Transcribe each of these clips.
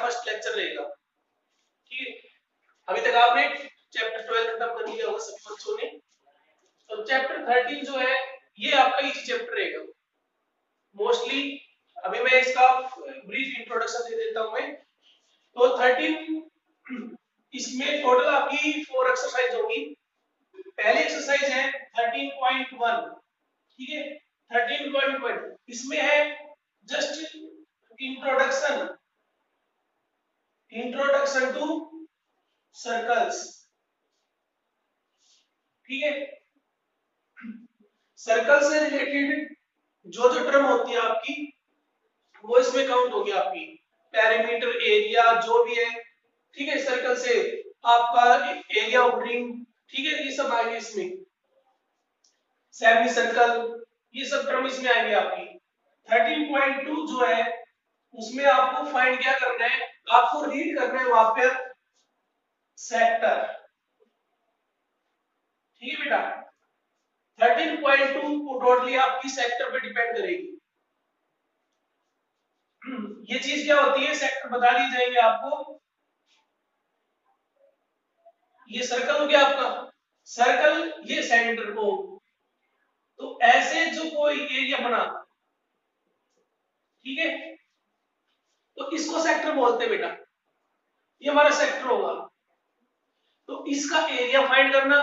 First lecture रहेगा। ठीक है, अभी तक आपने चैप्टर 12 खत्म कर लिया होगा सभी बच्चों ने। तो चैप्टर 13 जो है ये आपका इजी चैप्टर रहेगा मोस्टली। अभी मैं इसका ब्रीफ इंट्रोडक्शन दे देता हूं मैं। तो 13 इसमें टोटल आपकी 4 एक्सरसाइज होगी। पहली एक्सरसाइज है 13.1। ठीक है, 13.1 इसमें है जस्ट इंट्रोडक्शन टू सर्कल्स। ठीक है, सर्कल से रिलेटेड जो जो टर्म होती है आपकी वो इसमें काउंट होगी आपकी। पेरीमीटर, एरिया जो भी है, ठीक है, सर्कल से आपका एरिया ऑफ रिंग, ठीक है, ये सब आएंगे इसमें। सेमी सर्कल, ये सब टर्म इसमें आएंगे आपकी। 13.2 जो है उसमें आपको फाइंड क्या करना है, आपको रीड करना है वहां पर सेक्टर। ठीक है बेटा, 13.2 टोटली आपकी सेक्टर पे डिपेंड करेगी। ये चीज क्या होती है, सेक्टर बता दी जाएंगे आपको। ये सर्कल हो गया आपका, सर्कल ये सेंटर को, तो ऐसे जो कोई एरिया बना, ठीक है, तो इसको सेक्टर बोलते हैं बेटा। ये हमारा सेक्टर होगा, तो इसका एरिया फाइंड करना,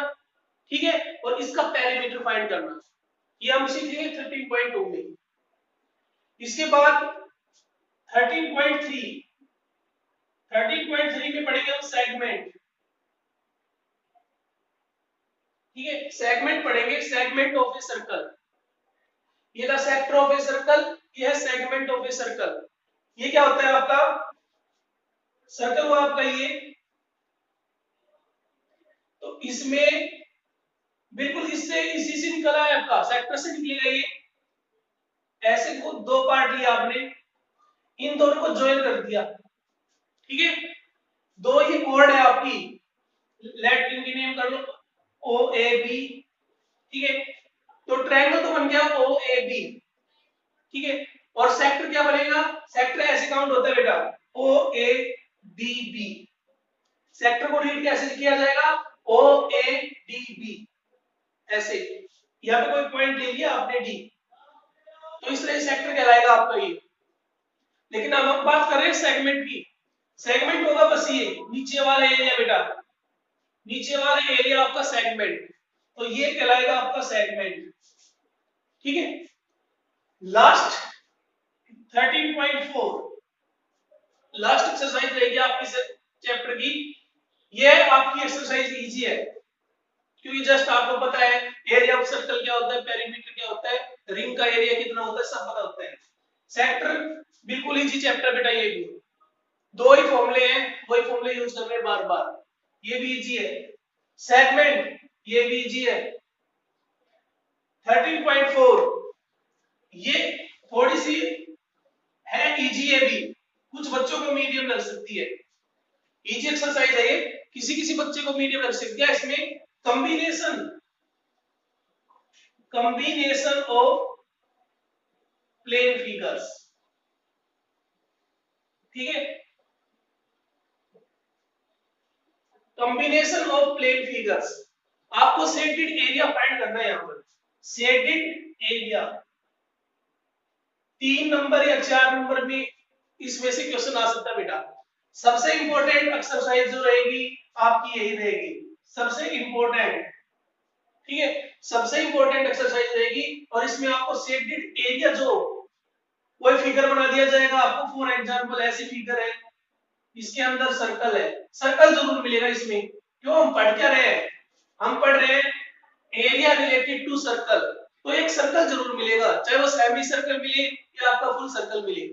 ठीक है, और इसका पेरीमीटर फाइंड करना, ये हम सीखेंगे 13.2 में। इसके बाद 13.3 में पढ़ेंगे हम सेगमेंट। ठीक है, सेगमेंट पढ़ेंगे, सेगमेंट ऑफ ए सर्कल। ये था सेक्टर ऑफ ए सर्कल, ये है सेगमेंट ऑफ ए सर्कल। ये क्या होता है आपका, सर्कल हुआ आपका ये, तो इसमें बिल्कुल इससे इसी से निकला है आपका, सेक्टर से निकलेगा ये। ऐसे को दो पार्ट लिया आपने, इन दोनों को ज्वाइन कर दिया। ठीक है, दो ये कॉर्ड है आपकी, लेट इनकी नेम कर लो ओ ए बी। ठीक है, तो ट्रायंगल तो बन गया ओ ए बी। ठीक है, और सेक्टर क्या बनेगा, सेक्टर ऐसे काउंट होता है बेटा ओ ए डी बी। सेक्टर को रीड कैसे किया जाएगा, ओ ए डी बी, ऐसे। यहां पे कोई पॉइंट ले लिया आपने डी, तो इस तरह सेक्टर कहलाएगा आपका ये। लेकिन अब हम बात कर रहे हैं सेगमेंट की। सेगमेंट होगा बस ये नीचे वाला एरिया बेटा, नीचे वाला एरिया आपका सेगमेंट, तो ये कहलाएगा आपका सेगमेंट। ठीक है, लास्ट 13.4 लास्ट एक्सरसाइज रहेगी आपकी चैप्टर की। ये आपकी एक्सरसाइज इजी है, क्योंकि जस्ट आपको पता है एरिया ऑफ सर्कल क्या होता है, पेरीमीटर क्या होता है, रिंग का एरिया कितना होता है, सब पता होता है। सेक्टर बिल्कुल इजी चैप्टर बेटा, ये भी दो ही फॉर्मूले हैं, वही फॉर्मूले यूज कर रहे हैं बार बार, ये भी इजी है। सेगमेंट ये भी इजी है। 13.4 ये थोड़ी सी है इजी है भी, कुछ बच्चों को मीडियम लग सकती है। इजी एक्सरसाइज है ये, किसी किसी बच्चे को मीडियम लग सकती है। इसमें कॉम्बिनेशन ऑफ प्लेन फिगर्स। ठीक है, कॉम्बिनेशन ऑफ प्लेन फिगर्स, आपको शेडेड एरिया फाइंड करना है। यहां पर शेडेड एरिया 3 नंबर या 4 नंबर में इसमें से क्वेश्चन आ सकता है बेटा। सबसे इंपॉर्टेंट एक्सरसाइज जो रहेगी आपकी यही रहेगी, सबसे इंपॉर्टेंट। ठीक है, सबसे इंपॉर्टेंट एक्सरसाइज रहेगी, और इसमें आपको शेडेड एरिया जो कोई फिगर बना दिया जाएगा आपको। फॉर एग्जांपल ऐसी फिगर है, इसके अंदर सर्कल है, सर्कल जरूर मिलेगा इसमें। क्यों, हम पढ़ क्या रहे हैं, हम पढ़ रहे हैं एरिया रिलेटेड टू सर्कल, तो एक सर्कल जरूर मिलेगा, चाहे वो सेमी सर्कल मिले या आपका फुल सर्कल मिले,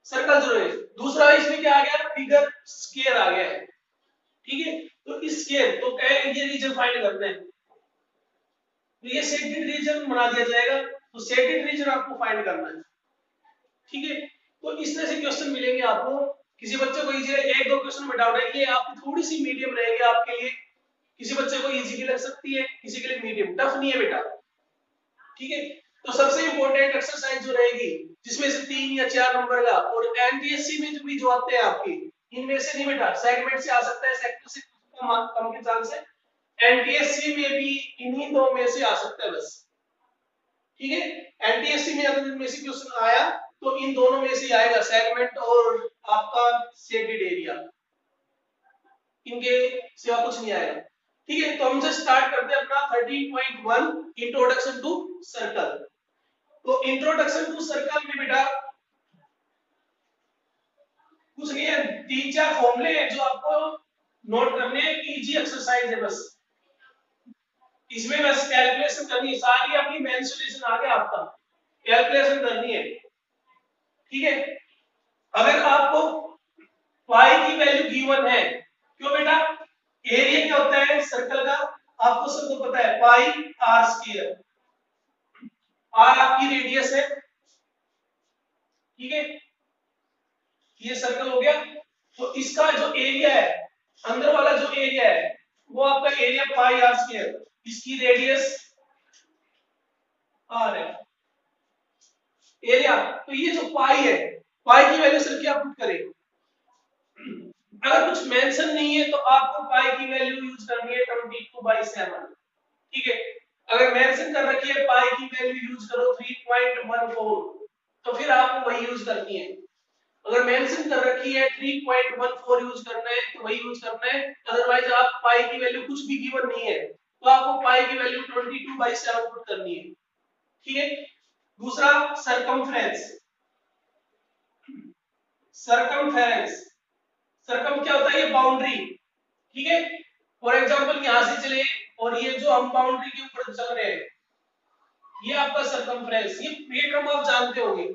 सर्कल जरूर है। दूसरा इसमें क्या आ गया, फिगर स्क्वायर आ गया है। ठीक है, तो इस स्क्वायर तो ये रीजन फाइंड करना है, तो ये शेडेड रीजन बना दिया जाएगा, तो शेडेड रीजन आपको फाइंड करना है। ठीक है, तो इस तरह से क्वेश्चन मिलेंगे आपको। किसी बच्चे को इजी, एक दो क्वेश्चन में डाउट है, ये आपकी थोड़ी सी मीडियम रहेगी आपके लिए। किसी बच्चे को इजी भी लग सकती है, किसी के लिए मीडियम, टफ नहीं है बेटा। ठीक है, तो सबसे इंपॉर्टेंट एक्सरसाइज जो रहेगी जिसमें से 3 या 4 नंबर का, और एनटीएससी में जो भी जो आते हैं आपके, इनमें से नहीं बेटा, सेगमेंट से आ सकता है, सेक्टर से कम के चांस है। एनटीएससी में भी इन्हीं दो में से आ सकता है बस, ठीक है। एनटीएससी में अगर इनमें से क्वेश्चन आया तो इन दोनों में से आएगा, सेगमेंट और आपका शेडेड एरिया, इनके सिवा कुछ नहीं आएगा, ठीक है। तो हम से स्टार्ट करते हैं अपना 13.1 इंट्रोडक्शन टू सर्कल। तो इंट्रोडक्शन टू सर्कल में बेटा कुछ नहीं है, 3-4 फॉर्मूले हैं जो आपको नोट करने हैं, इजी एक्सरसाइज है बस, इसमें बस कैलकुलेशन करनी है, सारी अपनी मेन सॉल्यूशन आ गया, आपका कैलकुलेशन करनी है, ठीक है। अगर आपको पाई की वैल्यू गिवन है, क्यों बेटा, एरिया क्या होता है सर्कल का, आपको सबको पता है, पाई आर स्क्वायर, आर आपकी रेडियस है, ठीक है, ये सर्कल हो गया। तो इसका जो एरिया है, अंदर वाला जो एरिया है वो आपका एरिया पाई आर स्क्वायर, इसकी रेडियस आर है एरिया। तो ये जो पाई है, पाई की वैल्यू सर क्या पुट करें, अगर कुछ मेंशन नहीं है तो आपको पाई की वैल्यू यूज करनी है 22/7, ठीक है। अगर मेंशन कर रखी है पाई की वैल्यू यूज करो 3.14, तो फिर आपको वही यूज करनी है। अगर मेंशन कर रखी है 3.14 यूज करना है तो वही यूज करना है, अदरवाइज आप पाई की वैल्यू कुछ भी गिवन नहीं है तो आपको पाई की वैल्यू 22/7 पुट करनी है, ठीक है। दूसरा सरकमफ्रेंस, सरकमफेरेंस, सरकम क्या होता है, ये बाउंड्री, ठीक है। फॉर एग्जांपल यहां से चले और ये जो हम बाउंड्री के ऊपर चल रहे हैं, ये आपका सरकमफ्रेंस, ये टर्म आप जानते होंगे।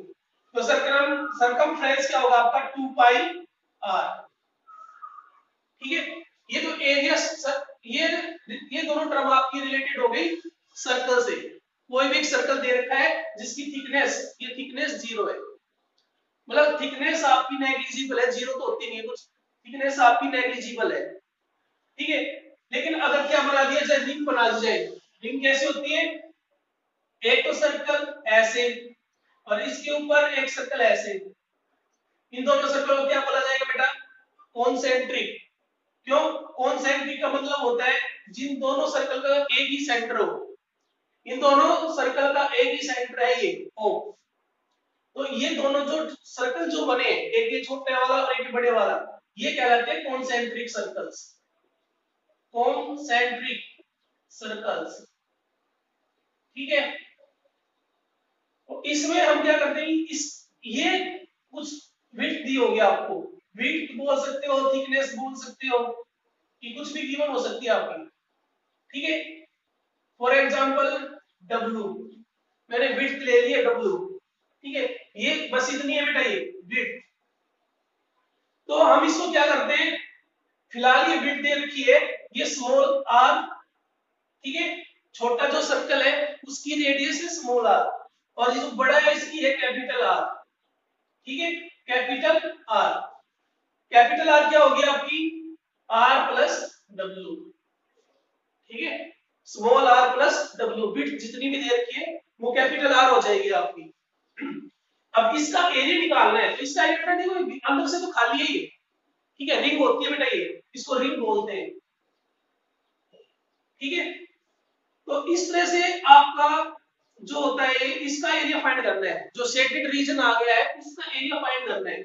तो सरकमफ्रेंस क्या होगा आपका 2 पाई आर, ठीक है। ये जो एरिया ये दोनों टर्म आपकी रिलेटेड हो गई सर्कल से। कोई भी एक सर्कल दे रखा है जिसकी थिकनेस, ये थिकनेस 0 है, मतलब थिकनेस आपकी नेग्लिजिबल है, 0 तो होती नहीं है, कुछ थिकनेस आपकी नेग्लिजिबल है, ठीक है। लेकिन अगर क्या बना दिया जाए, रिंग बना दी जाए, रिंग कैसे होती है, एक तो सर्कल ऐसे और इसके ऊपर एक सर्कल ऐसे, इन दोनों सर्कल को क्या बोला जाएगा बेटा, कॉन्सेंट्रिक। क्यों, कॉन्सेंट्रिक का मतलब होता है जिन दोनों सर्कल का एक ही सेंटर हो, इन दोनों सर्कल का एक ही सेंटर है ये ओ। तो ये दोनों जो सर्कल जो बने, एक ये छोटे वाला और एक ये बड़े वाला, ये कहलाते हैं कॉन्सेंट्रिक सर्कल्स, कॉन्सेंट्रिक सर्कल्स, ठीक है। तो इसमें हम क्या करते हैं, इस ये कुछ विड्थ दी होगी आपको, विड्थ बोल सकते हो, थिकनेस बोल सकते हो, कि कुछ भी गिवन हो सकती है आपकी, ठीक है। फॉर एग्जांपल W, मैंने विड्थ ले लिया W, ठीक है, ये बस इतनी है बेटा, ये विड्थ। तो हम इसको क्या करते हैं, फिलहाल ये विड्थ दे रखी है, ये स्मॉल r, ठीक है, छोटा जो सर्कल है उसकी रेडियस है स्मॉल r, और जो बड़ा है इसकी है कैपिटल R, ठीक है, कैपिटल R। कैपिटल R क्या होगी आपकी, R प्लस W, ठीक है, small r plus W, bit जितनी भी दे रखी है वो कैपिटल R हो जाएगी आपकी। अब इसका एरिया निकालना है, तो इसका एरिया देखो अंदर से तो खाली है ये, ठीक है, रिंग होती है बेटा, ये इसको रिंग बोलते हैं, ठीक है। तो इस तरह से आपका जो होता है इसका एरिया फाइंड करना है, जो शेडेड रीजन आ गया है इसका एरिया फाइंड करना है।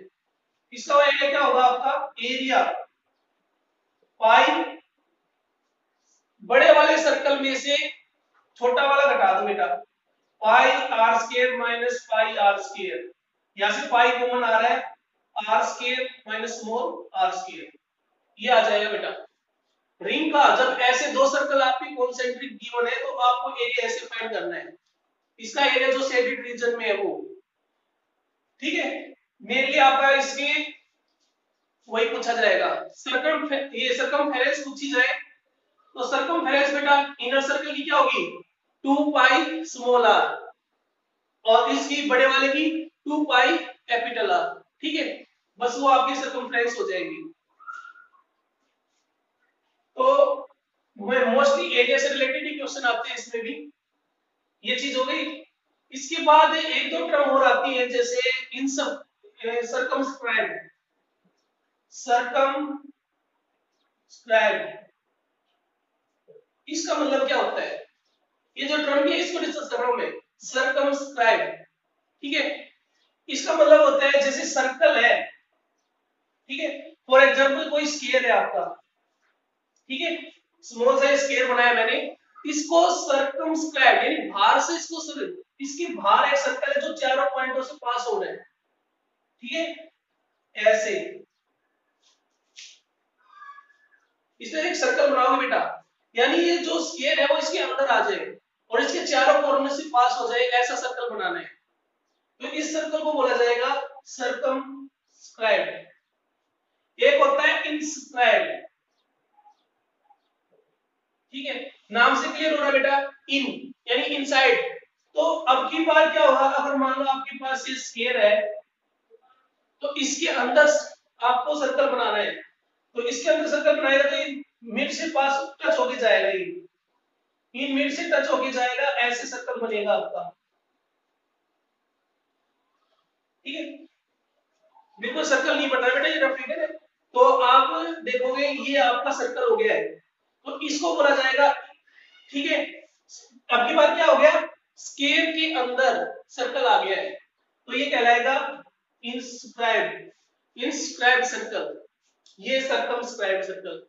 इसका एरिया क्या होगा आपका, एरिया पाई, बड़े वाले सर्कल में से छोटा वाला घटा दो बेटा, pi r square minus pi r square, यहां से पाई कॉमन आ रहा है, r square minus small r square, ये आ जाएगा बेटा। रिंग का जब ऐसे दो सर्कल आपके कॉन्सेंट्रिक गिवन है तो आपको एरिया ऐसे फाइंड करना है, इसका एरिया जो शेडेड रीजन में है वो, ठीक है। मेनली आपका इसके वही पूछा जाएगा, ये सरकमफेरेंस पूछी जाए तो सरकमफेरेंस बेटा इनर सर्कल की क्या होगी 2 पाई स्मॉल r, और इसकी बड़े वाले की 2 पाई कैपिटल R, ठीक है, बस वो आपकी सरकमफेरेंस हो जाएगी। तो मोस्टली एरिया से रिलेटेड ही क्वेश्चन आते हैं इसमें भी, ये चीज हो गई। इसके बाद एक दो टर्म और आती है, जैसे इन सब सरकमस्क्राइब, सर्कमस्क्राइब। इसका मतलब क्या होता है, ये जो टर्म है इसको डिस्कस कर रहा हूं मैं, सर्कमस्क्राइब। ठीक है, इसका मतलब होता है जैसे सर्कल है, ठीक है, फॉर एग्जांपल कोई स्क्वायर है आपका, ठीक है, स्मॉल सा स्क्वायर बनाया मैंने, इसको सर्कमस्क्राइब यानी बाहर से इसको इसके बाहर एक सर्कल है जो चारों पॉइंटों से पास हो रहा है, ठीक है, ऐसे इसमें एक सर्कल बनाओगे बेटा, यानी ये जो स्क्वायर है वो इसके अंदर आ जाए और इसके चारों कॉर्नर से पास हो जाए, ऐसा सर्कल बनाना है। तो इस सर्कल को बोला जाएगा सर्कमस्क्राइब। एक होता है इनस्क्राइब, ठीक है, नाम से क्लियर हो रहा है बेटा, इन यानी इनसाइड। तो अब की बार क्या होगा, अगर मान लो आपके पास ये स्क्वायर है तो इसके अंदर आपको सर्कल बनाना है, तो इसके अंदर सर्कल बनाएगा तो मिड से पास टच होके जाएगा, ये इन मिड से टच होके जाएगा, ऐसे सर्कल बनेगा आपका, ठीक है, बिल्कुल सर्कल नहीं बन रहा है बेटा, ये रफ फिगर है। तो आप देखोगे ये आपका सर्कल हो गया है, तो इसको बोला जाएगा, ठीक है, अब की बार क्या हो गया, स्क्वायर के अंदर सर्कल आ गया है, तो ये कहलाएगा इंस्क्राइब, इंस्क्राइब सर्कल, ये सर्कमस्क्राइब सर्कल,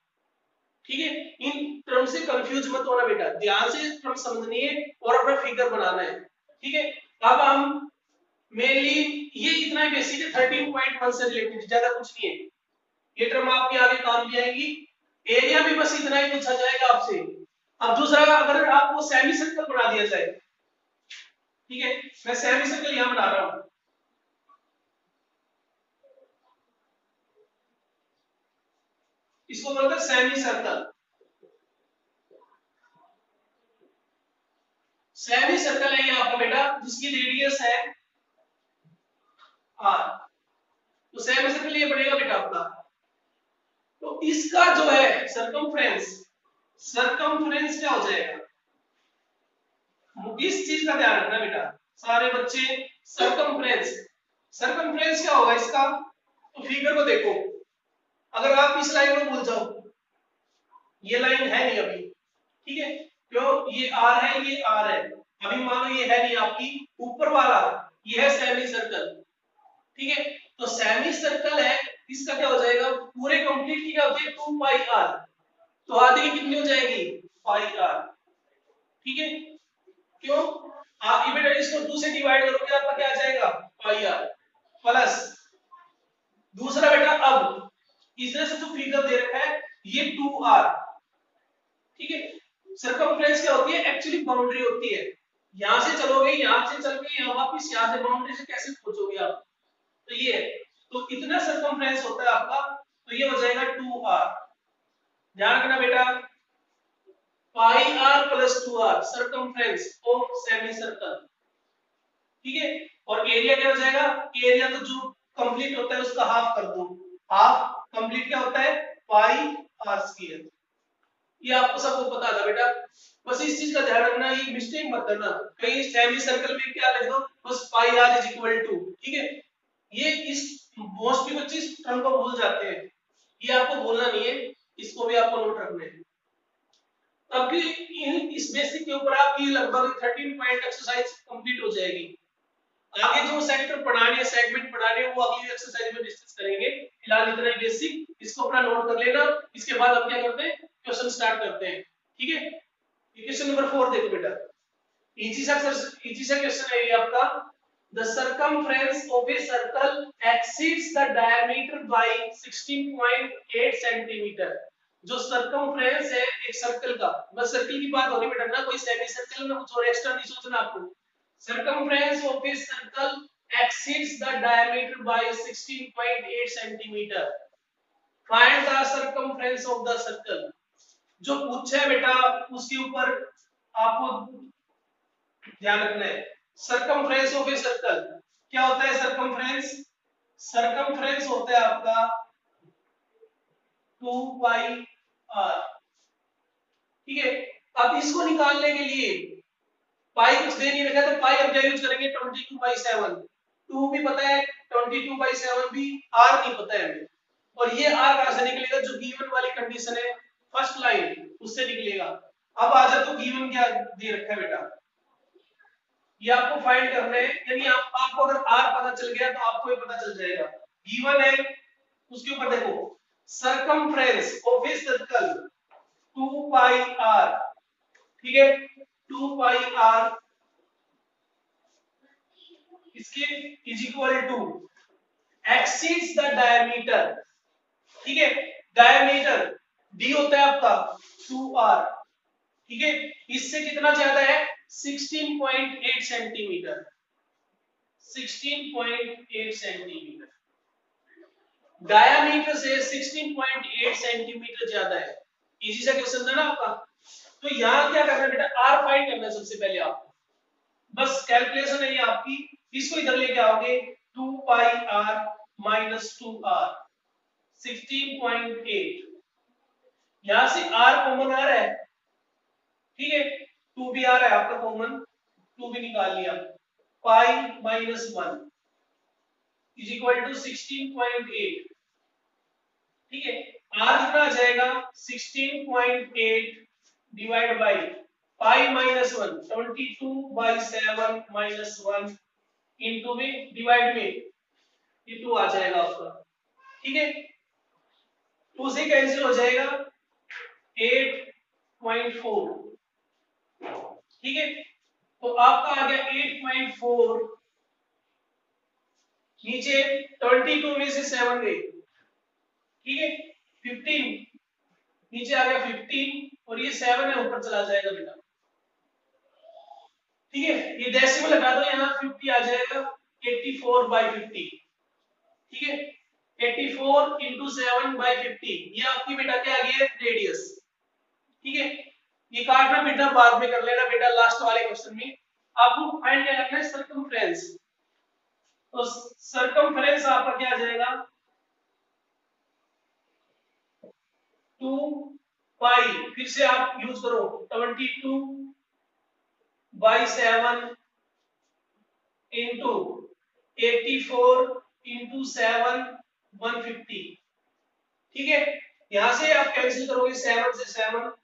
ठीक है। इन टर्म से कंफ्यूज मत होना बेटा, ध्यान से टर्म समझनी है और अपना फिगर बनाना है, ठीक है। अब हम मेनली ये इतना ही बेसिक है, 13.1 से रिलेटेड, ज्यादा कुछ नहीं है, ये टर्म आपके आगे काम भी आएगी। एरिया भी बस इतना ही पूछा जाएगा आपसे। अब दूसरा, अगर आपको सेमी सर्कल बना दिया जाए, ठीक है, मैं सेमी सर्कल यहां बना रहा हूं, इसको बोलते हैं सेमी सर्कल। सेमी सर्कल है ये आपका बेटा, जिसकी रेडियस है आर, तो सेमी सर्कल ये बनेगा बेटा आपका। तो इसका जो है सरकमफ्रेंस, सरकमफ्रेंस क्या हो जाएगा, इस चीज का ध्यान रखना बेटा सारे बच्चे, सरकमफ्रेंस, सरकमफ्रेंस क्या होगा इसका, तो फिगर को देखो, अगर आप इस लाइन को भूल जाओ, ये लाइन है नहीं अभी, ठीक है, क्यों, ये आर है, ये आर है, अभी मान लो ये है नहीं आपकी, ऊपर वाला ये है सेमी सर्कल, ठीक है, तो सेमी सर्कल है, इसका क्या हो जाएगा, पूरे कंप्लीट की क्या होती है 2 पाई आर, तो आधे की कितनी हो जाएगी पाई आर, ठीक है, क्यों, आप इवेंट इसको 2 से डिवाइड करोगे आपका क्या आ जाएगा पाई आर प्लस, दूसरा बेटा अब इसने से जो फिगर दे रखा है ये 2r, ठीक है, सर्कमफ्रेंस क्या होती है, एक्चुअली बाउंड्री होती है, यहां से चलोगे, यहां से चल के यहां वापस, यहां से बाउंड्री से कैसे पहुंचोगे आप, तो ये है, तो इतना सर्कमफ्रेंस होता है आपका, तो ये हो जाएगा 2r, ध्यान रखना बेटा, pi r plus 2r circumference of semi circle, ठीक है, और एरिया क्या हो जाएगा, एरिया तो जो कंप्लीट होता है उसका हाफ कर दो, हाफ कंप्लीट क्या होता है पाई आर स्क्वायर, ये आपको सबको पता था बेटा, बस इस चीज का ध्यान रखना, ये मिस्टेक मत करना, कहीं सेमी सर्कल में क्या लिख दो बस पाई आर इज इक्वल टू, ठीक है, ये इस मोस्टली बच्चे इस टर्म को भूल जाते हैं, ये आपको भूलना नहीं है, इसको भी आपको नोट रखना है। अब इस बेसिक के ऊपर आपकी लगभग 13 पॉइंट एक्सरसाइज कंप्लीट हो जाएगी, आगे जो सेक्टर पढ़ाने हैं, सेगमेंट पढ़ाने हैं, वो अगली एक्सरसाइज में डिस्कस करेंगे, फिलहाल इतना ही बेसिक, इसको अपना नोट कर लेना, इसके बाद हम क्या करते हैं क्वेश्चन स्टार्ट करते हैं, ठीक है। क्वेश्चन नंबर 4 देखो बेटा, इजी सा क्वेश्चन है ये आपका, the circumference of a circle exceeds the diameter by 16.8 centimeter, जो सर्कमफ्रेंस है एक सर्कल का, बस सर्कल की बात हो रही बेटा, ना कोई सेमी सर्कल ना कुछ और एक्स्ट्रा नहीं सोचना आपको, circumference of a circle exceeds the diameter by 16.8 centimeter, find the circumference of the circle, जो पूछा है बेटा उसके ऊपर आपको ध्यान रखना है, सर्कमफ्रेंस ऑफ ए सर्कल क्या होता है, सर्कमफ्रेंस, सर्कमफ्रेंस होता है आपका 2 पाई आर, ठीक है। अब इसको निकालने के लिए पाई कुछ दे नहीं रखा, तो पाई हम क्या यूज करेंगे 22/7, 2 भी पता है 22/7 भी, आर नहीं पता है हमें, और ये r कहां से निकलेगा, जो गिवन वाली कंडीशन है फर्स्ट लाइन उससे निकलेगा। अब आ जाए तो गिवन क्या दे रखा है बेटा, ये आपको फाइंड करना है, यानी आपको अगर r पता चल गया तो आपको ये पता चल जाएगा। गिवन है उसके ऊपर देखो, circumference of a circle 2 pi r, ठीक है 2 पाई r इसके is equal to exceeds the diameter, ठीक है डायमीटर d होता है आपका 2r, ठीक है इससे कितना ज्यादा है 16.8 सेंटीमीटर, 16.8 सेंटीमीटर डायमीटर से 16.8 सेंटीमीटर ज्यादा है। इजी सा क्वेश्चन था ना आपका। तो यहाँ क्या करना है बेटा, r फाइंड करना है सबसे पहले आपको, बस कैलकुलेशन है ये आपकी। इसको इधर लेके आओगे 2 पाई r माइनस 2r 16.8, यहां से r कॉमन आ रहा है, ठीक है 2 भी आ रहा है आपका कॉमन, 2 भी निकाल लिया, pi minus 1 is equal to 16.8, ठीक है r कितना आ जाएगा 16.8 divide by pi minus 1 22/7 minus 1 into में डिवाइड में ये 2 आ जाएगा आपका, ठीक है 2 से कैंसिल हो जाएगा 8.4, ठीक है तो आपका आ गया 8.4, नीचे 22 में से 7 गए, ठीक है 15 नीचे आ गया 15 और ये 7 है ऊपर चला जाएगा बेटा, ठीक है ये डेसिमल हटा दो, यहाँ 50 आ जाएगा 84/50, ठीक है 84 इंटू 7/50, ये आपकी बेटा क्या आ गई है रेडियस, ठीक है ये काटना पीटना बाद में कर लेना बेटा, लास्ट वाले क्वेश्चन में आपको फाइंड क्या करना है सर्कमफ्रेंस। तो सर्कमफ्रेंस आपका क्या आ जाएगा 2 पाई, फिर से आप यूज करो 22/7 इंटू 84 इंटू 7 150, ठीक है यहां से आप कैंसिल करोगे 7 से 7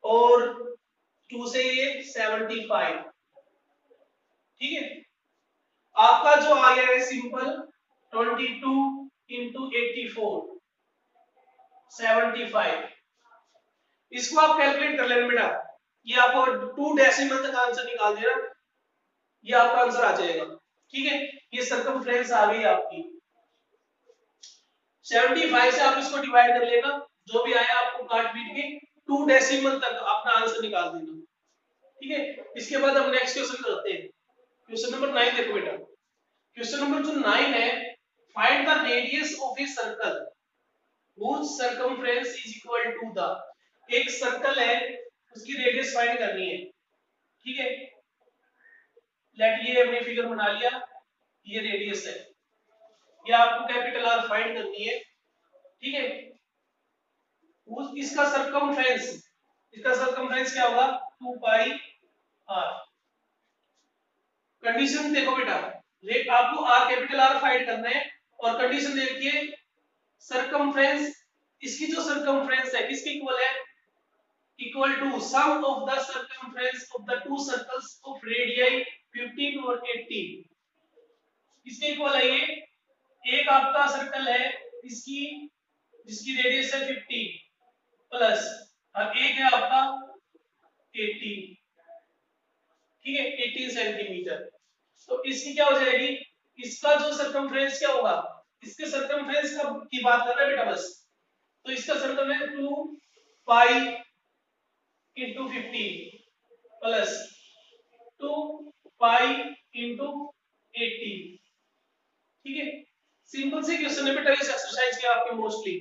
और 2 से ये 75, ठीक है आपका जो आ गया है सिंपल 22 इंटू 84 75, इसको आप कैलकुलेट कर लेना बेटा, ये आपको 2 डेसिमल तक आंसर निकाल देना, ये आपका आंसर आ जाएगा, ठीक है ये सर्कमफ्रेंस आ गई आपकी 75 से आप इसको डिवाइड कर लेना, जो भी आया आपको काट पीट के 2 डेसिमल तक अपना आंसर निकाल देना, ठीक है इसके बाद हम नेक्स्ट क्वेश्चन करते हैं, क्वेश्चन नंबर 9 देखो बेटा, क्वेश्चन नंबर जो 9 है, find the radius of a circle whose circumference is equal to the, एक सर्कल है उसकी रेडियस फाइंड करनी है, ठीक है लेट ये हमने फिगर बना लिया, ये रेडियस है, ये आपको कैपिटल R फाइंड करनी है, ठीक है उस इसका सर्कमफ्रेंस क्या होगा 2 पाई r। कंडीशन देखो बेटा, आपको r कैपिटल R फाइंड करना है और कंडीशन देखिए सर्कमफ्रेंस, इसकी जो सर्कमफ्रेंस है किसके इक्वल है, equal to sum of the circumference of the two circles of radii 15 और 18, इसके इक्वल है ये, एक आपका सर्कल है इसकी जिसकी रेडियस है 15 प्लस और एक है आपका 18, ठीक है 18 सेंटीमीटर, तो इसकी क्या हो जाएगी, इसका जो सर्कमफ्रेंस क्या होगा, इसके सर्कमफ्रेंस का की बात कर रहे हैं बेटा बस, तो इसका circumference 2 pi into 15 plus 2 pi into 18, ठीक है सिंपल से क्वेश्चन है बेटा इस एक्सरसाइज के आपके मोस्टली।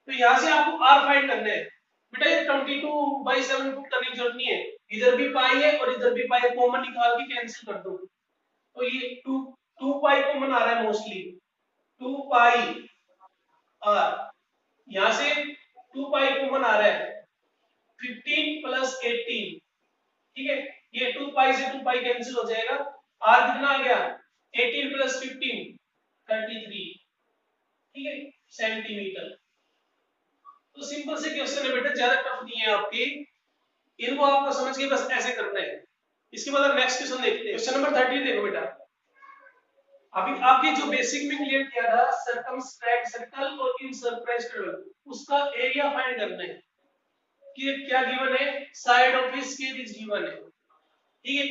तो यहां से आपको r फाइंड करना है बेटा, ये 22/7 पुट करने की जरूरत नहीं है, इधर भी पाई है और इधर भी पाई है, कॉमन निकाल के कैंसिल कर दो, तो ये 2 पाई कॉमन आ रहा है मोस्टली, 2 पाई r, यहां से 2 पाई कॉमन आ रहा है 15 प्लस 18, ठीक है ये 2 पाई से 2 पाई कैंसिल हो जाएगा, r कितना आ गया 18 प्लस 15 33, ठीक है सेंटीमीटर। तो सिंपल से क्वेश्चन है बेटा, ज्यादा टफ नहीं है आपके, इनको आपको समझ के बस ऐसे करना है। इसके बाद नेक्स्ट क्वेश्चन देखते हैं। क्वेश्चन नंबर 30 देखो बेटा, अभी आपके जो बेसिक में क्लियर किया था सर्कमस्क्राइब सर्कल और इनसर्कम्फ्रेंस सर्कल, उसका एरिया फाइंड करना है कि क्या गिवन है, side of a scale is given है। ठीक है,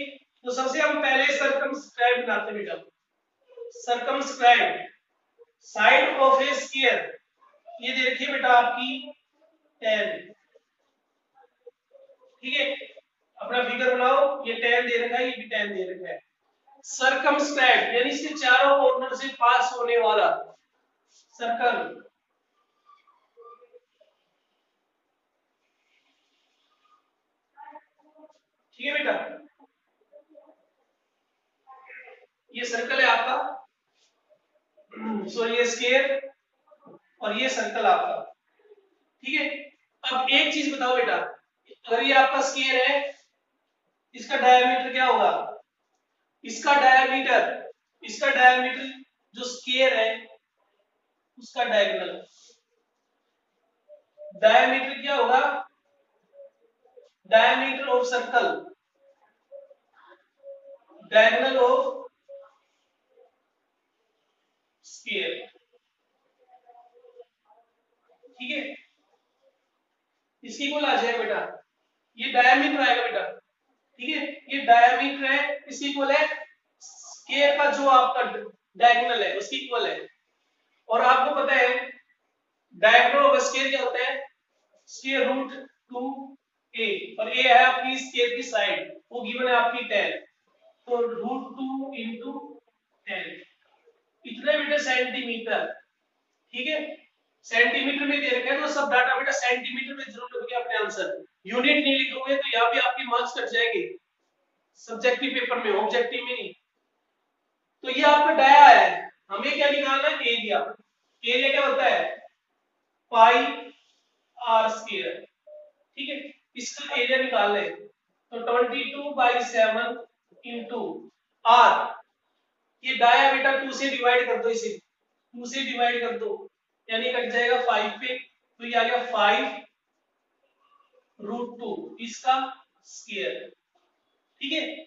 तो सबसे हम पहले सर्कमस्क्राइब बनाते हैं बेटा। Circumscribe side of a scale, ये दे रखी है बेटा आपकी 10। ठीक है, अपना फिगर बनाओ, ये 10 दे रखा है, ये भी 10 दे रखा है। सर्कमस्क्राइब यानी इसके चारों कॉर्नर से पास होने वाला सर्कल। ठीक है बेटा, ये सर्कल है आपका, सॉरी ये स्केयर और ये सर्कल आपका। ठीक है, अब एक चीज बताओ बेटा, अगर ये आपका स्केयर है, इसका डायमीटर क्या होगा, इसका डायमीटर जो स्केयर है उसका डायमीटर क्या होगा, diameter of circle, diagonal of square. ठीक है, इसकी इक्वल आ जाएगा बेटा, ये डायमीटर आएगा बेटा। ठीक है, ये डायमीटर है, इसकी इक्वल है स्केयर का जो आपका डायगोनल है उसकी इक्वल है। और आपको पता है डायगोनल ऑफ स्केयर क्या होता है, स्केयर रूट 2a, और a है आपकी स्केयर की साइड, वो गिवन है आपकी 10, तो रूट 2 इंटू 10, इतने बेटा सेंटीमीटर। ठीक है, सेंटीमीटर में दे रखा है तो सब डाटा बेटा सेंटीमीटर में जरूर लिखोगे अपने आंसर, यूनिट नहीं लिखोगे तो यहाँ पे आपके मार्क्स कट जाएंगे सब्जेक्टिव पेपर में, ऑब्जेक्टिव में नहीं। तो ये आपका डाया है, हमें क्या निकालना है, एरिया। एरिया क्या होता है, पाई आर स्क्वायर। ठीक है, इसका एरिया निकालना है, तो 22/7 इंटू आर, ये डाया बेटा 2 से डिवाइड कर दो, इसे 2 से डिवाइड कर दो यानी कट जाएगा 5 पे, तो ये आ गया 5 रूट 2 इसका स्क्वायर। ठीक है,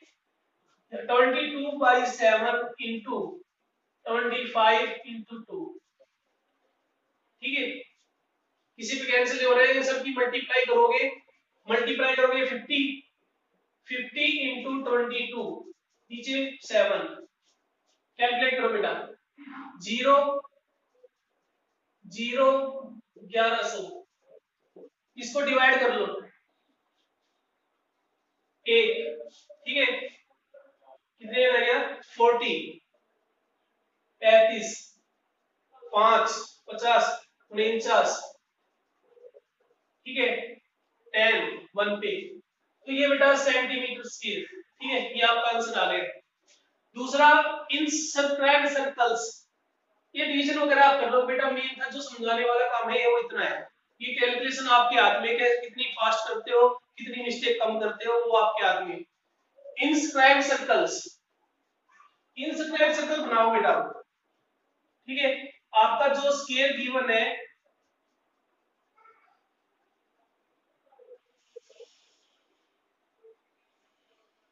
22/7 इंटू 25 इंटू 2। ठीक है, किसी पे कैंसिल हो रहे हैं, सब की मल्टीप्लाई करोगे 50 इंटू 22 नीचे 7, कैलकुलेट करो बेटा, 0 0 1100, इसको डिवाइड कर लो 1। ठीक है, कितने रह गया 40, 35, 5, 50, 49। ठीक है, 10 1 पे, तो ये बेटा सेंटीमीटर स्क्वायर। ठीक है, ये आपका आंसर आ गया। दूसरा, इन सर्कल सर्कल्स, ये डिवीजन वगैरह आप कर लो बेटा, मेन था जो समझाने वाला काम है वो इतना है। ये कैलकुलेशन आपके हाथ में है, कितनी फास्ट करते हो, कितनी मिस्टेक कम करते हो, वो आपके हाथ में। इनस्क्राइब सर्कल्स, इनस्क्राइब सर्कल बनाओ बेटा। ठीक है, आपका जो स्केल गिवन है,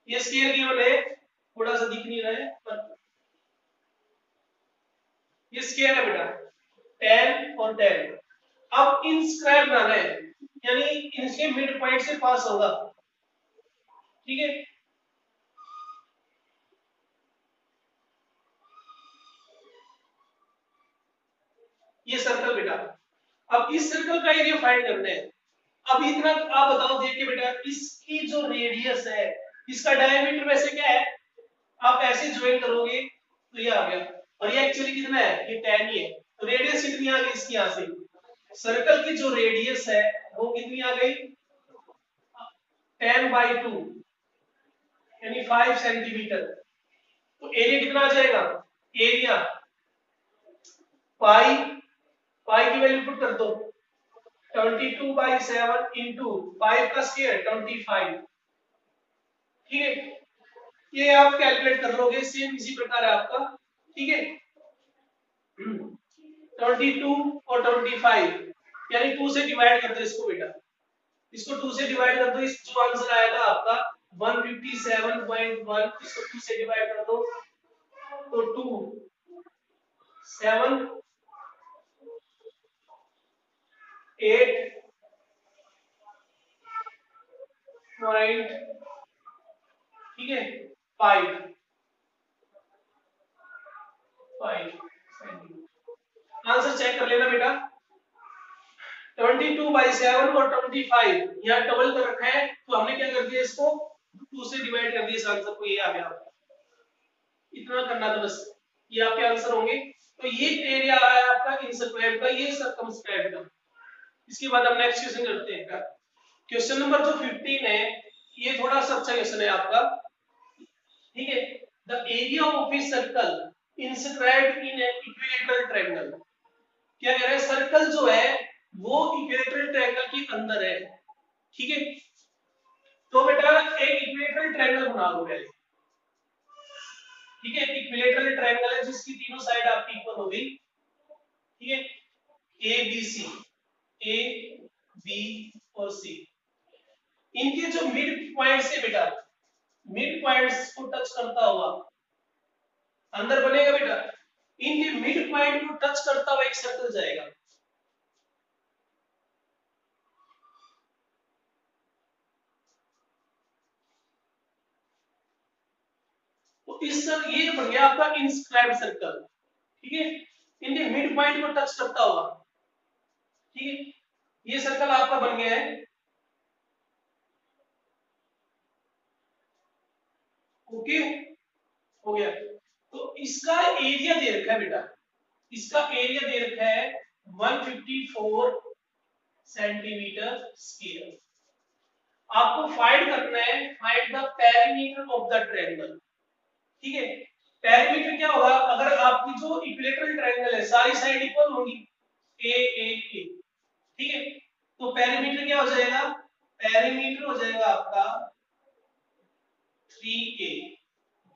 ये स्केल गिवन है, थोड़ा सा दिख नहीं रहा है पर ये स्केल है बेटा 10 और 10। अब इनस्क्राइब बनाना है, यानी इनके मिड पॉइंट से पास होगा। ठीक है, ये सर्कल बेटा, अब इस सर्कल का एरिया फाइंड करना है। अब इतना आप बताओ देख के बेटा, इसकी जो रेडियस है, इसका डायमीटर वैसे क्या है, आप ऐसे ज्वाइन करोगे तो ये आ गया, और ये एक्चुअली कितना है, ये 10 ही है, तो रेडियस कितनी आ गई इसकी, यहां से सर्कल की जो रेडियस है वो कितनी आ गई, 10/2 यानी 5 सेंटीमीटर। तो एरिया कितना आ जाएगा, एरिया पाई, पाई की वैल्यू पुट कर दो, 22/7 इंटू 5 का स्क्वायर 25। ठीक है, ये आप कैलकुलेट कर लोगे, सेम इसी प्रकार है आपका। ठीक है, 22 और 25, यानी 2 से डिवाइड कर दो इसको बेटा, इसको 2 से डिवाइड कर दो, इस जो आंसर आया था आपका 157.1, इसको 2 से डिवाइड कर दो तो 2 7 8 पॉइंट, ठीक है 5 सेंटीमीटर। आंसर चेक कर लेना बेटा, 22/7 और 25 यहाँ डबल कर रखा है, तो हमने क्या कर दिया, इसको 2 से डिवाइड कर दिया, इस आंसर को, ये आ गया। इतना करना था बस, ये आपके आंसर होंगे। तो ये एरिया आया आपका इंसक्राइब का, ये सर्कमस्क्राइब का। इसके बाद हम नेक्स्ट क्वेश्चन करते हैं। क्वेश्चन नंबर जो 15 है, ये थोड़ा सा अच्छा क्वेश्चन है आपका, ठीक है। The area of a circle inscribed in an equilateral triangle. क्या कह रहा है, सर्कल जो है वो इक्विलेटरल ट्रायंगल के अंदर है, ठीक है। तो बेटा एक इक्विलेटरल ट्रायंगल बना लो पहले, ठीक है। इक्विलेटरल ट्रायंगल है जिसकी तीनों साइड आपकी इक्वल हो गई, ठीक है, A B C, A B और सी। इनके जो मिड पॉइंट से बेटा, मिड पॉइंट्स को टच करता हुआ अंदर बनेगा बेटा, इनके मिड पॉइंट को टच करता हुआ एक सर्कल जाएगा। तो इस सर ये बन गया आपका इंस्क्राइब्ड सर्कल, ठीक है, इनके मिड पॉइंट को टच करता हुआ, ठीक है, ये सर्कल आपका बन गया है। ओके, हो गया। तो इसका एरिया दे रखा है बेटा, इसका एरिया दे रखा है 154 सेंटीमीटर स्क्वायर। आपको फाइंड करना है, find the perimeter of the triangle, ठीक है। पेरीमीटर क्या होगा, अगर आपकी जो इक्विलेटरल ट्रायंगल है सारी साइड इक्वल होंगी, ए ए ए, ठीक है, तो पेरीमीटर क्या हो जाएगा, पेरीमीटर हो जाएगा आपका 3a,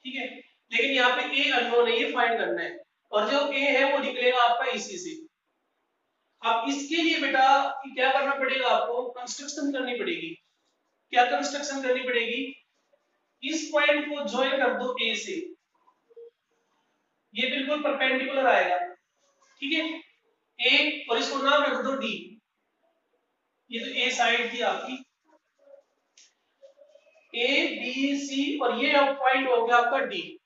ठीक है। लेकिन यहाँ पे ए अननोन है, ये फाइंड करना है, और जो ए है वो निकलेगा आपका इसी से। अब इसके लिए बेटा क्या करना पड़ेगा, आपको कंस्ट्रक्शन करनी पड़ेगी। क्या कंस्ट्रक्शन करनी पड़ेगी, इस पॉइंट को ज्वाइन कर दो ए से, ये बिल्कुल परपेंडिकुलर आएगा, ठीक है, ए, और इसको नाम रख दो डी। ये तो ए साइड थी आपकी, ए बी सी, और ये अब पॉइंट हो गया आपका डी,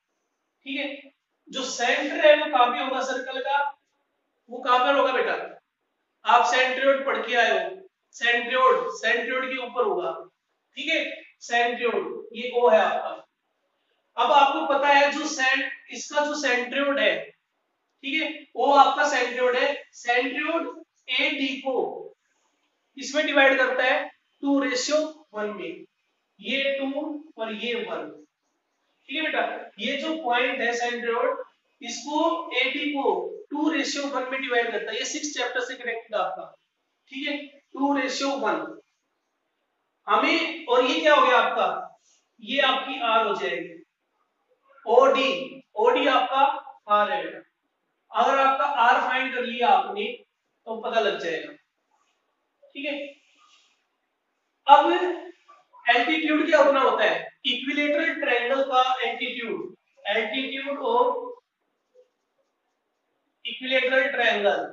ठीक है। जो सेंटर है वो कहां पे होगा सर्कल का, वो कहां पर होगा बेटा, आप सेंट्रियोड पढ़ के आए हो, सेंट्रियोड, सेंट्रियोड के ऊपर होगा, ठीक है, सेंट्रियोड, ये ओ है आपका। अब आपको पता है जो इसका जो सेंट्रियोड है, ठीक है, वो आपका सेंट्रियोड है, सेंट्रियोड ए डी को इसमें डिवाइड करता है 2:1 में, ये 2 और ये 1, ठीक है बेटा। ये जो पॉइंट है सेंट्रियोड, इसको एडी को 2:1 में डिवाइड करता है, ये 6 चैप्टर से कनेक्टेड आपका, ठीक है, 2:1 हमें, और ये क्या हो गया आपका, ये आपकी आर हो जाएगी, ओडी, ओडी आपका आर है बेटा। अगर आपका आर फाइंड कर लिया आपने तो पता लग जाएगा, ठीक है। अब एल्टीट्यूड क्या होना होता है, इक्विलेटरल ट्रायंगल का altitude, altitude of equilateral triangle,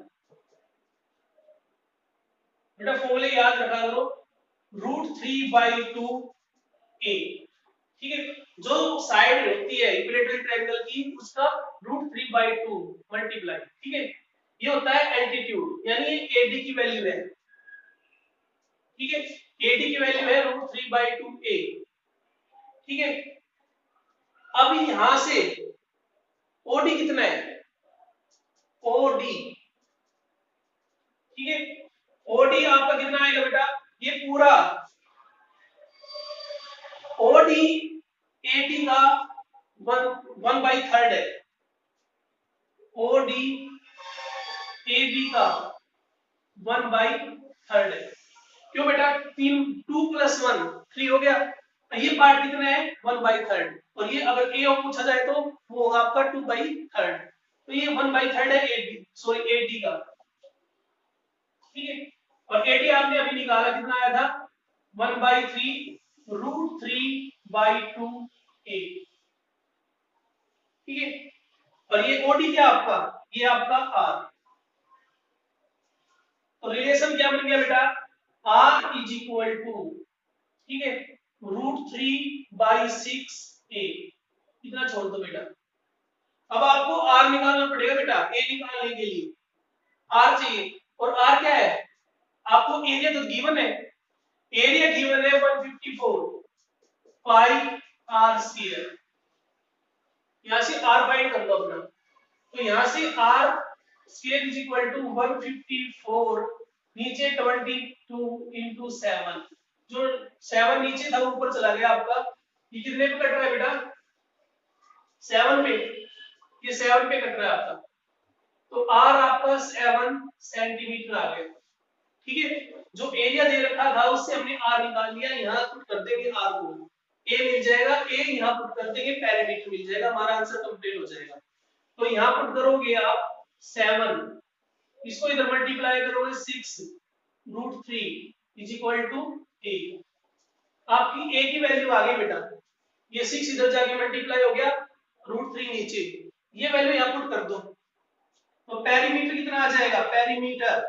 बेटा फॉर्मूले याद रखा करो, √3/2a, ठीक है। जो साइड होती है इक्विलेटरल ट्रायंगल की, उसका √3/2 मल्टीप्लाई, ठीक है, ये होता है एल्टीट्यूड, यानी एडी की वैल्यू है, ठीक है, एडी की वैल्यू है √3/2a, ठीक है। अब यहां से ओडी कितना है, ओडी, ठीक है, ओडी आपका कितना आएगा बेटा, ये पूरा ओडी एडी का 1/3 है, ओडी एडी का 1/3 है। क्यों बेटा, 2 + 1 3 हो गया, ये पार्ट कितना है 1/3, और ये अगर ए पूछा जाए तो वो होगा आपका 2/3, तो ये 1/3 है 8 सॉरी 8d का, ठीक है। और 80 आपने अभी निकाला, कितना आया था 1/3√3/2a, ठीक है। और ये ओडी क्या आपका, ये आपका आर। तो रिलेशन क्या बन गया बेटा, r इज इक्वल टू, ठीक है, √3/6a। इतना छोड़ दो बेटा। अब आपको r निकालना पड़ेगा बेटा, a निकालने के लिए r चाहिए। और r क्या है, आपको एरिया तो गिवन है, एरिया गिवन है 154 पाई r स्क्वायर। यहां से r फाइंड कर लो अपना। तो यहां से r square is equal to 154, नीचे 22 इंटू 7, जो 7 नीचे था ऊपर चला गया आपका। ये कितने पे कट रहा है बेटा, 7 पे, ये 7 पे कट रहा है आपका। तो r आपका 7 सेंटीमीटर आ गया, ठीक है। जो एरिया दे रखा था उससे हमने r निकाल लिया, यहाँ पुट कर देंगे r को, a मिल जाएगा, a यहाँ पुट कर देंगे, पेरीमीटर मिल जाएगा, हमारा आंसर कंप्लीट हो जाएगा। तो यहाँ पुट करोगे आप 7, इसको इधर मल्टीप्लाई करोगे 6√3 इज इक्वल टू a। आपकी a की वैल्यू आ गई बेटा, ये 6 इधर जाके मल्टीप्लाई हो गया, √3 नीचे, ये वैल्यू यहाँ पुट कर दो। तो पेरीमीटर कितना आ जाएगा, पेरीमीटर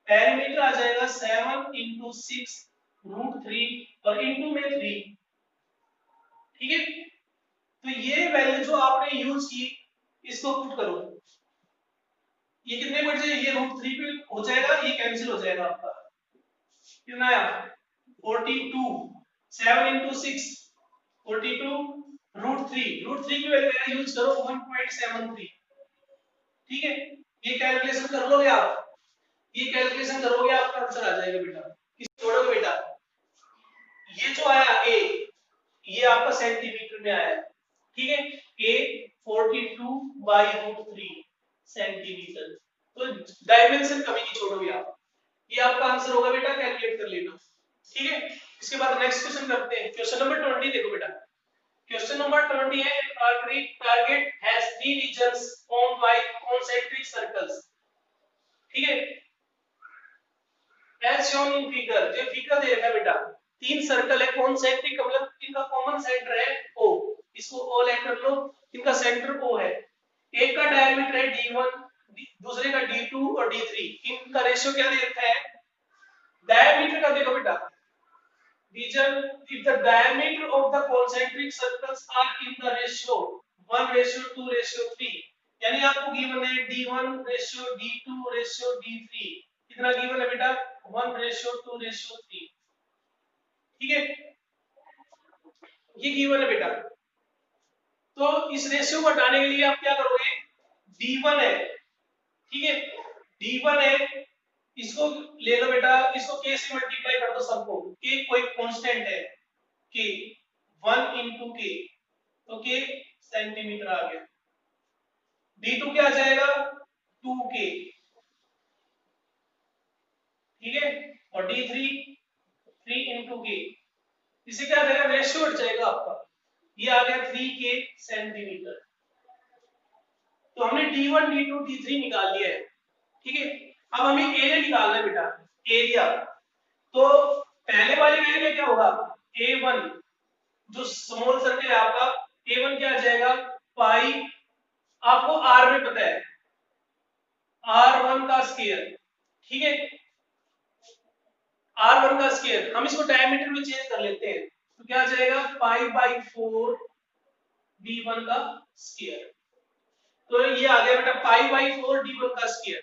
पेरीमीटर आ जाएगा 7 इंटू 6√3 और इंटू में 3, ठीक है। तो ये वैल्यू जो आपने यूज की, इसको पुट करो, ये कितने बढ़ जाए, ये √3 पे हो जाएगा, ये कैंसिल हो जाएगा आपका, कितना आया 42, 7 इंटू 6 42, √3 की वैल्यू यूज करो 1.73, ठीक है। ये कैलकुलेशन कर लोगे आप, ये कैलकुलेशन करोगे आपका आंसर आ जाएगा बेटा। किस छोड़ोगे बेटा, ये जो आया a, ये आपका सेंटीमीटर में आया, ठीक है। a 42/√3 centimetre. तो डायमेंशन कभी नहीं छोड़ोगे आप, ये आपका आंसर होगा बेटा, कैलकुलेट कर लेना, ठीक है। इसके बाद नेक्स्ट क्वेश्चन करते हैं, क्वेश्चन नंबर 20 देखो बेटा। क्वेश्चन नंबर 20 है, target has 3 regions formed by concentric circles, ठीक है। एज शोन इन फिगर, जो फिगर दे रखा है बेटा, 3 सर्कल है कॉन्सेंट्रिक, मतलब इनका कॉमन सेंटर है O, इसको O लेट कर लो, इनका सेंटर O है। एक का डायमीटर है D1, दूसरे का D2 और D3, इनका रेशियो क्या दे रखा है, डायमीटर का देखो बेटा, region if the diameter of the concentric circles are in the ratio 1:2:3, यानी आपको गिवन है D1:D2:D3, कितना गिवन है बेटा 1:2:3, ठीक है, ये गिवन है बेटा। तो इस रेशियो को हटाने के लिए आप क्या करोगे, D1 है, ठीक है, D1 है, इसको ले लो बेटा, इसको k से मल्टीप्लाई कर दो सबको, k कोई कांस्टेंट है, k 1 into k, तो k सेंटीमीटर आ गया। D2 क्या आ जाएगा 2k, ठीक है, और D3 3 into k, इसे क्या आ जाएगा, रेशियो हट जाएगा आपका, ये आ गया 3k सेंटीमीटर। तो हमने D1 D2 D3 निकाल लिया है, ठीक है। अब हमें एरिया निकालना है बेटा, एरिया। तो पहले वाले में एरिया क्या होगा, A1, जो स्मॉल सर्कल है आपका, A1 क्या आ जाएगा पाई, आपको R में पता है R1 का स्क्वायर, ठीक है, R1 का स्क्वायर, हम इसको डायमीटर में चेंज कर लेते हैं, तो क्या आ जाएगा π/4 D1 का स्क्वायर। तो ये आ गया बेटा π/4 D1 का स्क्वायर।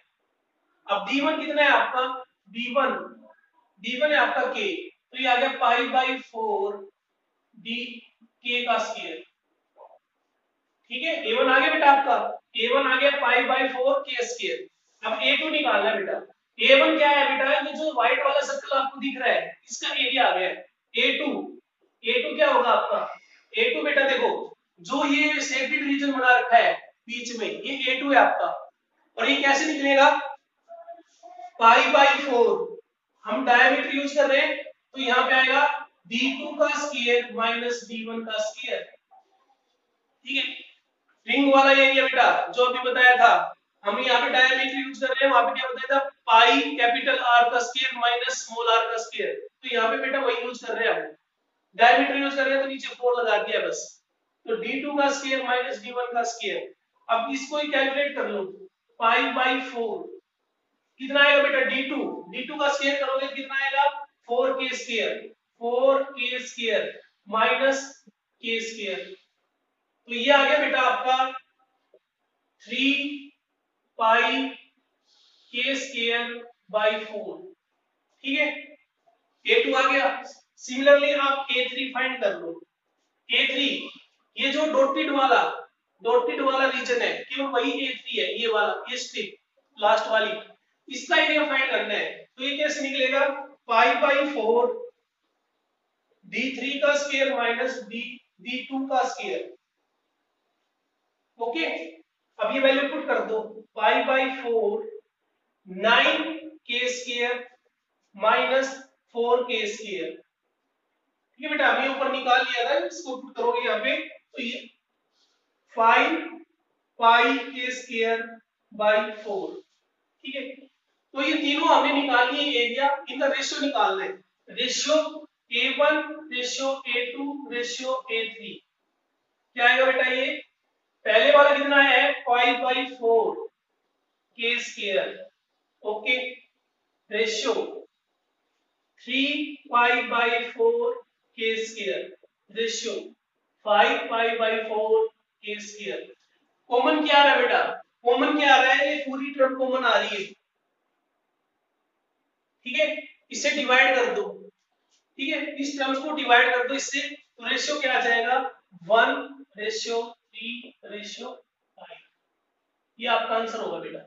अब D1 कितना है आपका, D1 है आपका k, तो ये आ गया π/4 d k का स्क्वायर, ठीक है। A1 आ गया बेटा आपका, A1 आ गया π/4 k स्क्वायर। अब A2 निकालना है बेटा, A1 क्या है बेटा, ये जो व्हाइट वाला सर्कल आपको दिख रहा है, इसका एरिया आ गया है A2 क्या होगा आपका, A2 बेटा देखो, जो ये सेक्टेड रीजन बना रखा है बीच में, ये A2 है आपका, और ये कैसे निकलेगा π/4, हम डायमीटर यूज कर रहे हैं, तो यहाँ पे आएगा D2 का स्क्वायर माइनस D1 का स्क्वायर, ठीक है। रिंग वाला एरिया बेटा जो अभी बताया था, हम यहाँ पे डायमीटर यूज कर रहे हैं, वहां पे क्या बताया था, पाई कैपिटल आर का स्क्वायर माइनस स्मॉल आर का स्क्वायर, तो यहाँ पे बेटा वही यूज कर रहे हैं हम, डायमीटर यूज कर रहे हैं तो नीचे 4 लगा दिया बस। तो d2 का स्क्वायर माइनस d1 का स्क्वायर, अब इसको ही कैलकुलेट कर लो, पाई बाई 4 कितना आएगा बेटा d2, d2 का स्क्वायर करोगे कितना आएगा 4k square, 4k square minus k square, तो ये आ गया बेटा आपका 3 पाई k स्क्वायर बाई 4, ठीक है, a2 आ गया। सिमिलरली आप a3 फाइंड कर लो, a3 ये जो डॉटेड वाला रीजन है केवल वही a3 है, ये वाला ये स्ट्रिप लास्ट वाली, इसका एरिया फाइंड करना है, तो ये कैसे निकलेगा, पाई बाई 4 d3 का स्क्वायर माइनस d2 का स्क्वायर, ओके। अब ये वैल्यू पुट कर दो, pi by 4 9k square minus 4k square, ठीक है बेटा, हमने ऊपर निकाल लिया था, इसको पुट करोगे यहाँ पे तो ये 5 पाई k स्क्वायर बाई 4, ठीक है। तो ये तीनों हमने निकाल लिए एरिया, इनका रेशियो निकालना है, ratio a1 ratio a2 ratio a3, क्या आएगा बेटा, ये पहले वाला कितना है 5 by 4 k square, okay, ratio 3 pi by 4 k square ratio 5 pi by 4 k square, common क्या आ रहा है बेटा, कॉमन क्या आ रहा है, ये पूरी टर्म कॉमन आ रही है, ठीक है, इसे डिवाइड कर दो, ठीक है, इस टर्म्स को डिवाइड कर दो इससे, तो रेशियो क्या आ जाएगा 1 रेशियो 3 रेशियो 5, ये आपका आंसर होगा बेटा।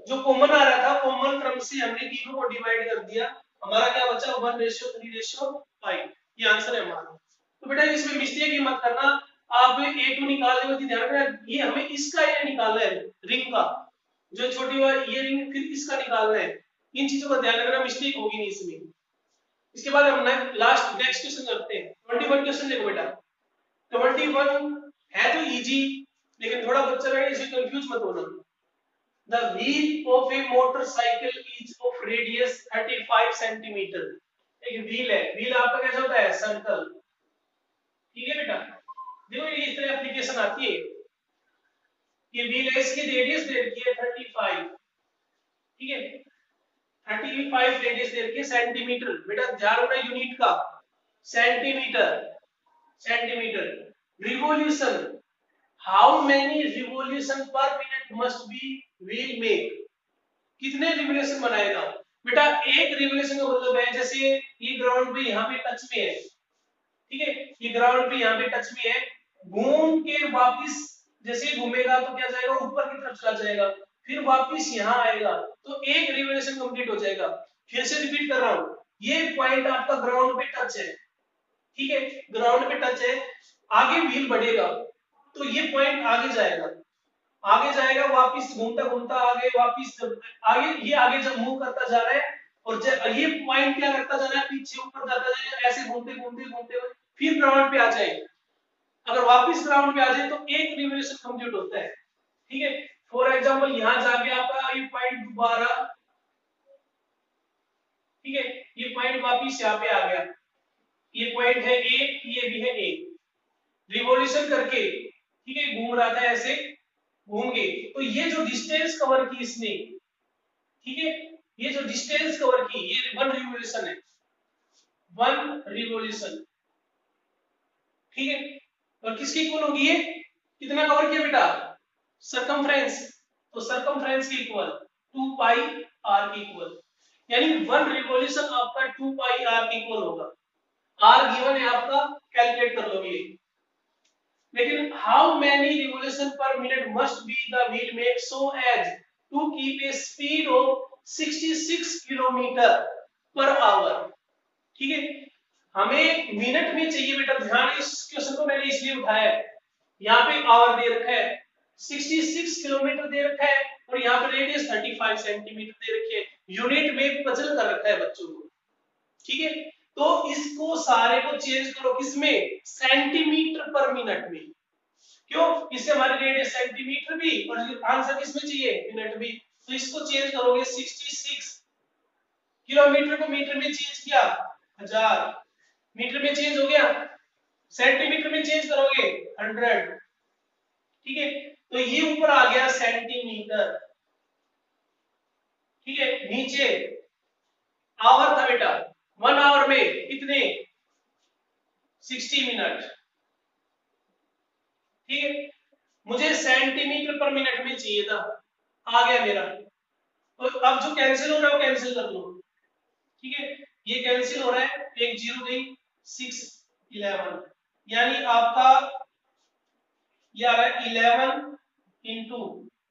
जो कॉमन आ रहा था कॉमन टर्म से हमने तीनों को डिवाइड कर दिया, हमारा क्या बचा 1 रेशियो 3 रेशियो 5, ये आंसर है हमारा। तो बेटा इसमें मिस्टेक ही मत करना, आप a2 निकालने में ध्यान रखना, ये हमें इसका एरिया निकालना है रिंग का, जो छोटी वाली ये रिंग फिर इसका निकालना है, इन चीजों का ध्यान रखना, मिस्टेक होगी नहीं इसमें। इसके बाद हम लास्ट नेक्स्ट क्वेश्चन करते हैं, 21 क्वेश्चन देखो बेटा, 21 है तो इजी, लेकिन थोड़ा बच्चा है इसे कंफ्यूज मत होना। The wheel of a motorcycle is of radius 35 centimetre, एक व्हील है, व्हील आपका कैसा होता है सर्कल, ठीक है बेटा, देखो ये इस तरह एप्लीकेशन आती है, ये व्हील है, इसकी रेडियस दे रखी है 35, ठीक है, 35 रेडियस दे रखी है सेंटीमीटर, बेटा ध्यान रखना यूनिट का, centimetre, centimetre, revolution, how many revolution per minute must B wheel make, कितने रिवॉल्यूशन बनाएगा बेटा, एक रिवॉल्यूशन का मतलब है जैसे ये ग्राउंड पे यहाँ पे टच में है, ठीक है, ये ग्राउंड पे यहाँ पे टच में है, घूम के वापस जैसे घूमेगा तो क्या जाएगा ऊपर की तरफ चला जाएगा, फिर वापस यहाँ आएगा, तो एक रिवॉल्यूशन कंप्लीट हो जाएगा। फिर से रिपीट कर रहा हूँ, ये पॉइंट आपका ग्राउंड पे टच है, ठीक है, ग्राउंड पे टच है, आगे व्हील बढ़ेगा तो ये पॉइंट आगे जाएगा, आगे जाएगा वापस घूमता घूमता आगे वापस आगे, ये आगे जब मूव करता जा रहा है, और ये पॉइंट क्या करता जा रहा है पीछे ऊपर जाता जाएगा, ऐसे घूमते घूमते घूमते फिर ग्राउंड पे आ जाएगा, अगर वापस ग्राउंड पे आ जाए तो एक रिवॉल्यूशन कंप्लीट होता है, ठीक है। फॉर एग्जांपल यहां जाके आपका ये पॉइंट दोबारा, ठीक है, ये पॉइंट वापस यहाँ पे आ गया, ये पॉइंट है ए, ये भी है ए, रिवॉल्यूशन करके, ठीक है, घूम रहा था ऐसे घूम गए, तो ये जो डिस्टेंस कवर की इसने, ठीक है, ये जो डिस्टेंस कवर की ये 1 रिवॉल्यूशन है, 1 रिवॉल्यूशन, ठीक है, और किसकी इक्वल होगी ये, कितना कवर किया बेटा सरकमफ्रेंस, तो सरकमफ्रेंस के इक्वल 2 पाई आर के इक्वल, यानी 1 रिवॉल्यूशन आपका 2 पाई आर के इक्वल होगा, आर गिवन है आपका, कैलकुलेट कर लोगे, लेकिन how many revolution per minute must be the wheel make so as to keep a speed of 66 kilometre per hour, ठीक है, हमें मिनट में चाहिए बेटा, ध्यान इस क्वेश्चन को मैंने इसलिए उठाया है, यहाँ पे आवर दे रखा है 66 किलोमीटर दे रखा है, और यहाँ पे रेडियस 35 सेंटीमीटर दे रखी है, यूनिट में पजल कर रखा है बच्चों को, ठीक है, तो इसको सारे को चेंज करो किसमें, सेंटीमीटर पर मिनट में, क्यों? इससे हमारी रेडियस सेंटीमीटर भी और आंसर किसमें चाहिए, मिनट भी। तो इसको चेंज करोगे 66 किलोमीटर को मीटर में चेंज किया 1000, मीटर में चेंज हो गया, सेंटीमीटर में चेंज करोगे 100। ठीक है, तो ये ऊपर आ गया सेंटीमीटर। ठीक है, नीचे आवर था बेटा, 1 आवर में कितने, 60 मिनट। ठीक है, मुझे सेंटीमीटर पर मिनट में चाहिए था, आ गया मेरा। तो अब जो कैंसिल हो रहा है वो कैंसिल कर लो। ठीक है, ये कैंसिल हो रहा है, एक जीरो गई, 6 11, यानी आपका ये आ रहा है 11 इंटू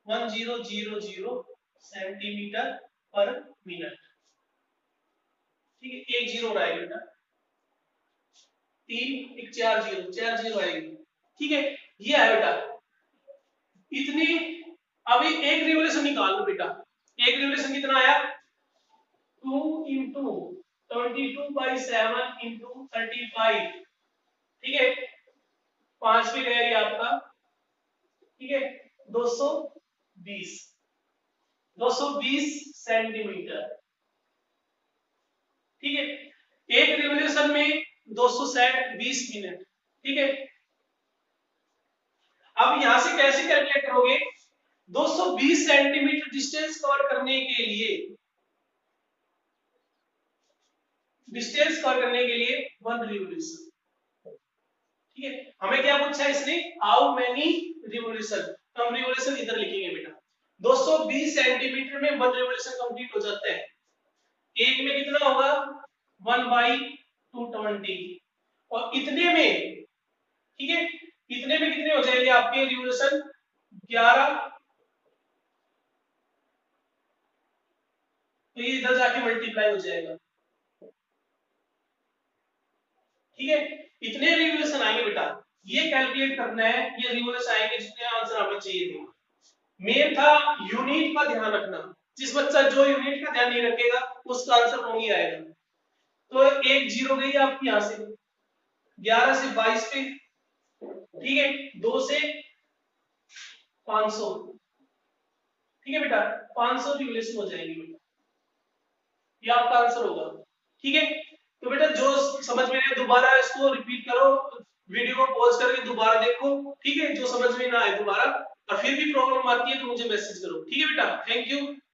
1000 सेंटीमीटर पर मिनट। ठीक है, एक जीरो रहा है बेटा, 3 एक 4 जीरो, 4 जीरो आएगी। ठीक है, ये है बेटा इतनी। अभी एक रिवोल्यूशन निकाल लो बेटा, एक रिवोल्यूशन कितना आया, 2 इंटू 22/7 इंटू 35। ठीक है, 5 पे गया ये आपका। ठीक है, 220 220 सेंटीमीटर। ठीक है, एक रिवोल्यूशन में 220 मिनट। ठीक है, अब यहां से कैसे कैलकुलेट करोगे, 220 सेंटीमीटर डिस्टेंस कवर करने के लिए, डिस्टेंस कवर करने के लिए 1 रिवोल्यूशन। ठीक है, हमें क्या पूछा है इसने, हाउ मेनी रिवोल्यूशन, तो हम रिवोल्यूशन इधर लिखेंगे बेटा। 220 सेंटीमीटर में 1 रिवोल्यूशन कंप्लीट हो जाता है, एक में कितना होगा 1/220, और इतने में, ठीक है, इतने में कितने हो जाएंगे आपके रिवोल्यूशन, 11। तो ये इधर जाके मल्टीप्लाई हो जाएगा। ठीक है, इतने रिवोल्यूशन आएंगे बेटा, ये कैलकुलेट करना है, ये रिवोल्यूशन आएंगे जितने आंसर हमें चाहिए थे। मेन था यूनिट का ध्यान रखना, जिस बच्चा जो यूनिट का ध्यान नहीं रखेगा उसका आंसर रॉन्ग ही आएगा। तो एक जीरो गई आपकी यहां से, 11 से 22 पे। ठीक है, 2 से 500। ठीक है बेटा, 500 रिवोल्यूशन हो जाएंगे बेटा, ये आपका आंसर होगा। ठीक है, तो बेटा जो समझ में आए दोबारा इसको रिपीट करो, वीडियो को पॉज करके दोबारा देखो। ठीक है, जो समझ में ना आए दोबारा, और फिर भी प्रॉब्लम आती है तो मुझे मैसेज करो। ठीक है बेटा, थैंक यू।